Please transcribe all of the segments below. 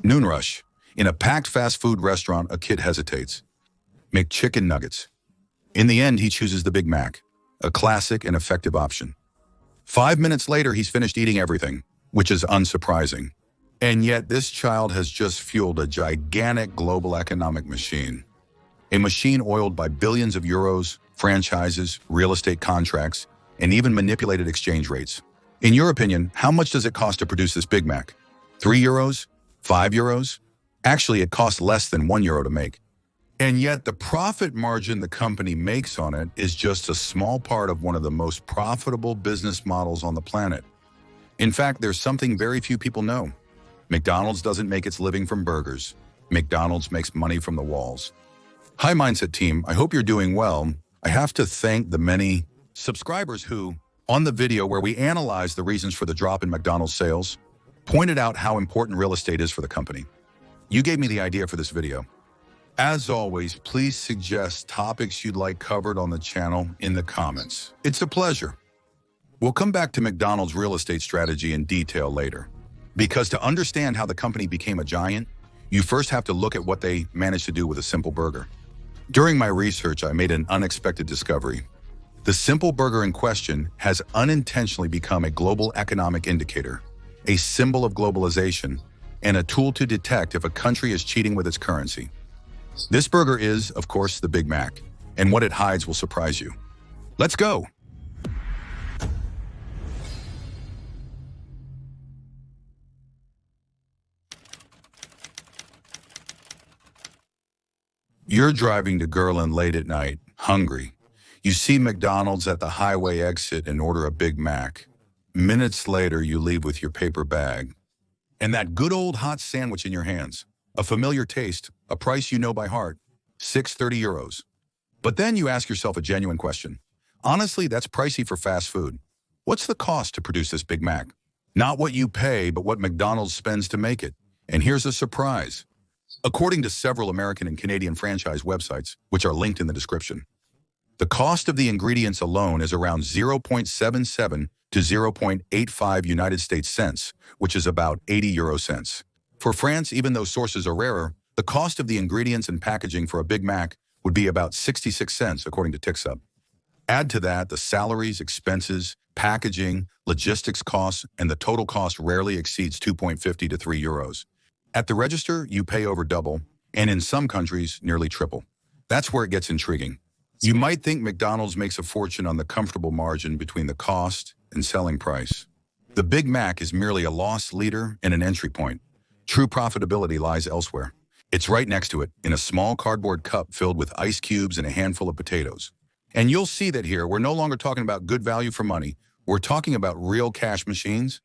Noon rush. In a packed fast food restaurant, a kid hesitates. McChicken nuggets. In the end, he chooses the Big Mac, a classic and effective option. 5 minutes later, he's finished eating everything, which is unsurprising. And yet, this child has just fueled a gigantic global economic machine. A machine oiled by billions of euros, franchises, real estate contracts, and even manipulated exchange rates. In your opinion, how much does it cost to produce this Big Mac? 3 euros? 5 euros? Actually, it costs less than 1 euro to make. And yet, the profit margin the company makes on it is just a small part of one of the most profitable business models on the planet. In fact, there's something very few people know. McDonald's doesn't make its living from burgers. McDonald's makes money from the walls. Hi, Mindset team. I hope you're doing well. I have to thank the many subscribers who, on the video where we analyzed the reasons for the drop in McDonald's sales, pointed out how important real estate is for the company. You gave me the idea for this video. As always, please suggest topics you'd like covered on the channel in the comments. It's a pleasure. We'll come back to McDonald's real estate strategy in detail later. Because to understand how the company became a giant, you first have to look at what they managed to do with a simple burger. During my research, I made an unexpected discovery. The simple burger in question has unintentionally become a global economic indicator, a symbol of globalization, and a tool to detect if a country is cheating with its currency. This burger is, of course, the Big Mac, and what it hides will surprise you. Let's go! You're driving to Gerland late at night, hungry. You see McDonald's at the highway exit and order a Big Mac. Minutes later, you leave with your paper bag and that good old hot sandwich in your hands. A familiar taste, a price you know by heart, 6.30 euros. But then you ask yourself a genuine question. Honestly, that's pricey for fast food. What's the cost to produce this Big Mac? Not what you pay, but what McDonald's spends to make it. And here's a surprise. According to several American and Canadian franchise websites, which are linked in the description, the cost of the ingredients alone is around 0.77 to 0.85 United States cents, which is about 80 euro cents. For France, even though sources are rarer, the cost of the ingredients and packaging for a Big Mac would be about 66 cents, according to TixUp. Add to that the salaries, expenses, packaging, logistics costs, and the total cost rarely exceeds 2.50 to 3 euros. At the register, you pay over double, and in some countries, nearly triple. That's where it gets intriguing. You might think McDonald's makes a fortune on the comfortable margin between the cost and selling price. The Big Mac is merely a loss leader and an entry point. True profitability lies elsewhere. It's right next to it, in a small cardboard cup filled with ice cubes and a handful of potatoes. And you'll see that here, we're no longer talking about good value for money. We're talking about real cash machines.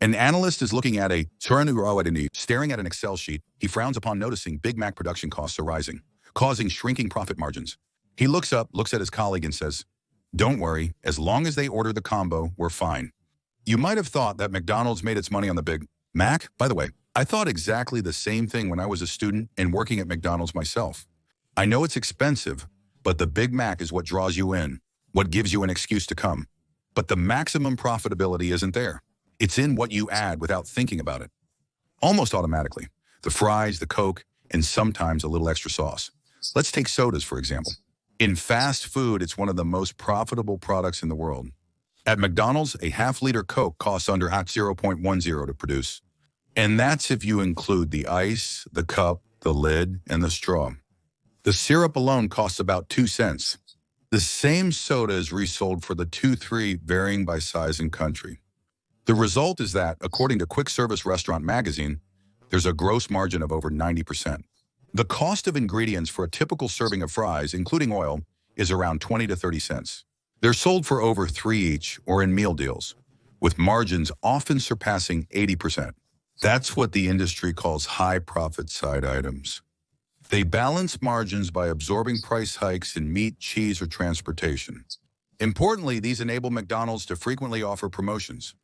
An analyst is looking at staring at an Excel sheet. He frowns upon noticing Big Mac production costs are rising, causing shrinking profit margins. He looks up, looks at his colleague and says, "Don't worry, as long as they order the combo, we're fine." You might have thought that McDonald's made its money on the Big Mac. By the way, I thought exactly the same thing when I was a student and working at McDonald's myself. I know it's expensive, but the Big Mac is what draws you in, what gives you an excuse to come. But the maximum profitability isn't there. It's in what you add without thinking about it. Almost automatically. The fries, the Coke, and sometimes a little extra sauce. Let's take sodas, for example. In fast food, it's one of the most profitable products in the world. At McDonald's, a half-liter Coke costs under 0.10 to produce. And that's if you include the ice, the cup, the lid, and the straw. The syrup alone costs about 2 cents. The same soda is resold for the 2-3, varying by size and country. The result is that, according to Quick Service Restaurant Magazine, there's a gross margin of over 90%. The cost of ingredients for a typical serving of fries, including oil, is around 20 to 30 cents. They're sold for over 3 each or in meal deals, with margins often surpassing 80%. That's what the industry calls high-profit side items. They balance margins by absorbing price hikes in meat, cheese, or transportation. Importantly, these enable McDonald's to frequently offer promotions.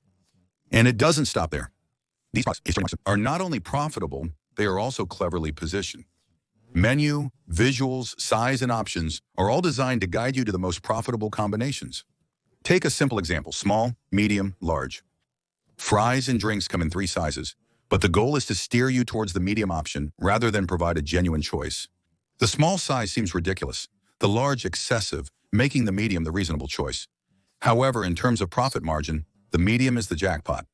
And it doesn't stop there. These products are not only profitable, they are also cleverly positioned. Menu, visuals, size, and options are all designed to guide you to the most profitable combinations. Take a simple example: small, medium, large. Fries and drinks come in 3 sizes, but the goal is to steer you towards the medium option rather than provide a genuine choice. The small size seems ridiculous, the large excessive, making the medium the reasonable choice. However, in terms of profit margin, the medium is the jackpot.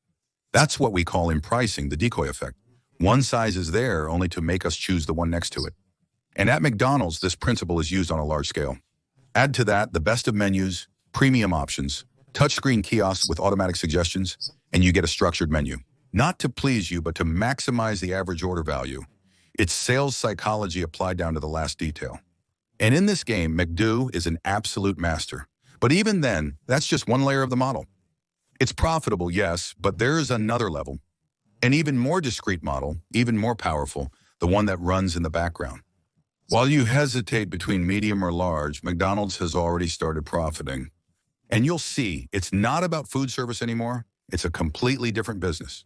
That's what we call in pricing the decoy effect. One size is there only to make us choose the one next to it. And at McDonald's, this principle is used on a large scale. Add to that the best of menus, premium options, touchscreen kiosks with automatic suggestions, and you get a structured menu. Not to please you, but to maximize the average order value. It's sales psychology applied down to the last detail. And in this game, McDo is an absolute master. But even then, that's just one layer of the model. It's profitable, yes, but there's another level. An even more discrete model, even more powerful, the one that runs in the background. While you hesitate between medium or large, McDonald's has already started profiting. And you'll see, it's not about food service anymore. It's a completely different business.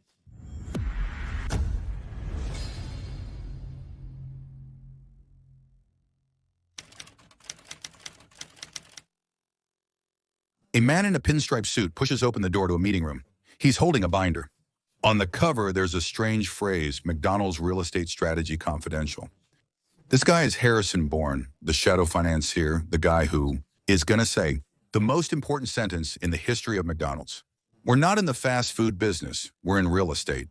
A man in a pinstripe suit pushes open the door to a meeting room. He's holding a binder. On the cover, there's a strange phrase: McDonald's Real Estate Strategy Confidential. This guy is Harrison Bourne, the shadow financier, the guy who is going to say the most important sentence in the history of McDonald's. We're not in the fast food business, we're in real estate.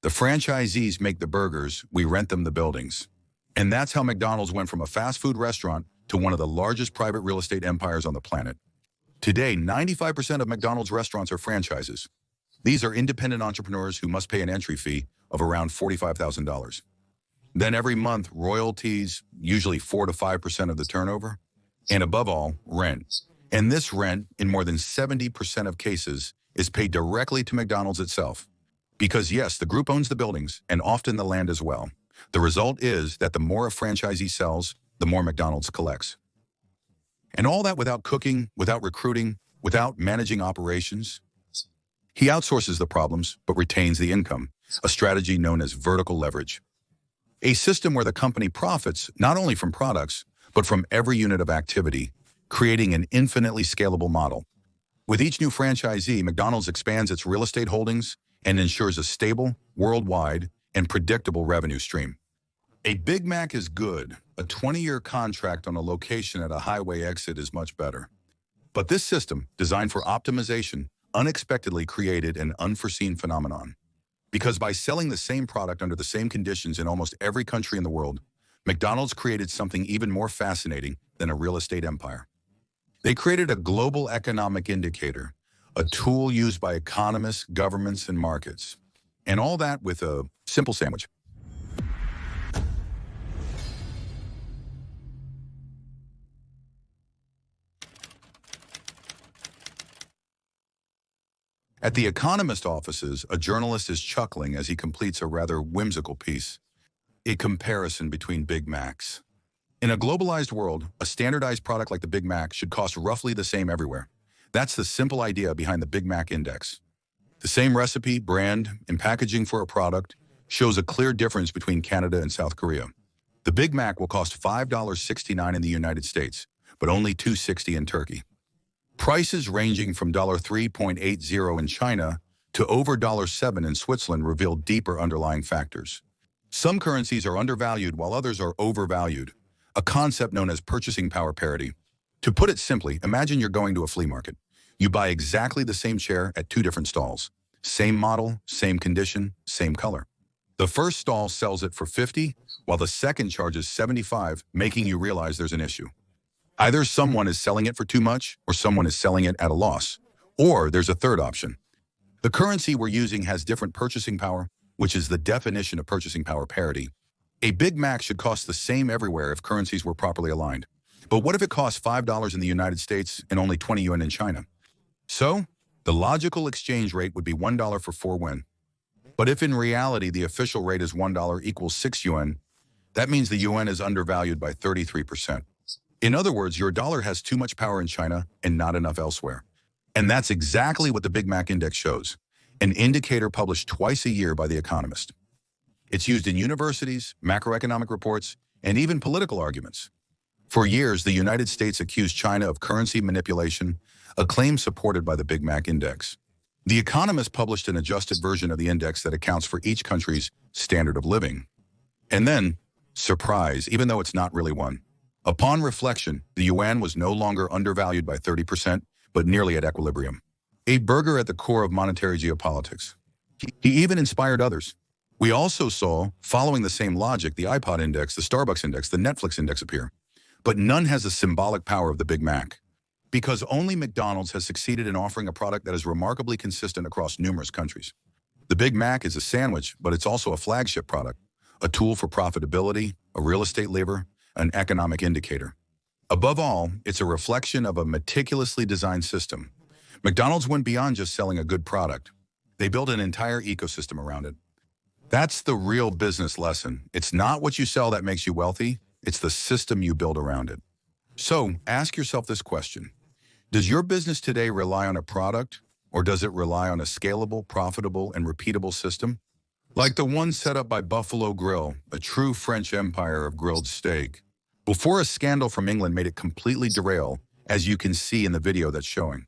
The franchisees make the burgers, we rent them the buildings. And that's how McDonald's went from a fast food restaurant to one of the largest private real estate empires on the planet. Today, 95% of McDonald's restaurants are franchises. These are independent entrepreneurs who must pay an entry fee of around $45,000. Then every month, royalties, usually 4 to 5% of the turnover, and above all, rent. And this rent, in more than 70% of cases, is paid directly to McDonald's itself. Because yes, the group owns the buildings, and often the land as well. The result is that the more a franchisee sells, the more McDonald's collects. And all that without cooking, without recruiting, without managing operations. He outsources the problems, but retains the income, a strategy known as vertical leverage. A system where the company profits not only from products, but from every unit of activity, creating an infinitely scalable model. With each new franchisee, McDonald's expands its real estate holdings and ensures a stable, worldwide, and predictable revenue stream. A Big Mac is good. A 20-year contract on a location at a highway exit is much better. But this system, designed for optimization, unexpectedly created an unforeseen phenomenon. Because by selling the same product under the same conditions in almost every country in the world, McDonald's created something even more fascinating than a real estate empire. They created a global economic indicator, a tool used by economists, governments, and markets. And all that with a simple sandwich. At the Economist offices, a journalist is chuckling as he completes a rather whimsical piece. A comparison between Big Macs. In a globalized world, a standardized product like the Big Mac should cost roughly the same everywhere. That's the simple idea behind the Big Mac Index. The same recipe, brand, and packaging for a product shows a clear difference between Canada and South Korea. The Big Mac will cost $5.69 in the United States, but only $2.60 in Turkey. Prices ranging from $3.80 in China to over $7 in Switzerland reveal deeper underlying factors. Some currencies are undervalued while others are overvalued, a concept known as purchasing power parity. To put it simply, imagine you're going to a flea market. You buy exactly the same chair at 2 different stalls. Same model, same condition, same color. The first stall sells it for $50, while the second charges $75, making you realize there's an issue. Either someone is selling it for too much, or someone is selling it at a loss. Or there's a third option. The currency we're using has different purchasing power, which is the definition of purchasing power parity. A Big Mac should cost the same everywhere if currencies were properly aligned. But what if it costs $5 in the United States and only 20 yuan in China? So, the logical exchange rate would be $1 for 4 yuan. But if in reality the official rate is $1 equals 6 yuan, that means the yuan is undervalued by 33%. In other words, your dollar has too much power in China and not enough elsewhere. And that's exactly what the Big Mac Index shows, an indicator published twice a year by The Economist. It's used in universities, macroeconomic reports, and even political arguments. For years, the United States accused China of currency manipulation, a claim supported by the Big Mac Index. The Economist published an adjusted version of the index that accounts for each country's standard of living. And then, surprise, even though it's not really one. Upon reflection, the yuan was no longer undervalued by 30%, but nearly at equilibrium. A burger at the core of monetary geopolitics. He even inspired others. We also saw, following the same logic, the iPod index, the Starbucks index, the Netflix index appear. But none has the symbolic power of the Big Mac. Because only McDonald's has succeeded in offering a product that is remarkably consistent across numerous countries. The Big Mac is a sandwich, but it's also a flagship product, a tool for profitability, a real estate lever, an economic indicator. Above all, it's a reflection of a meticulously designed system. McDonald's went beyond just selling a good product. They built an entire ecosystem around it. That's the real business lesson. It's not what you sell that makes you wealthy, it's the system you build around it. So, ask yourself this question. Does your business today rely on a product, or does it rely on a scalable, profitable, and repeatable system? Like the one set up by Buffalo Grill, a true French empire of grilled steak, before a scandal from England made it completely derail, as you can see in the video that's showing.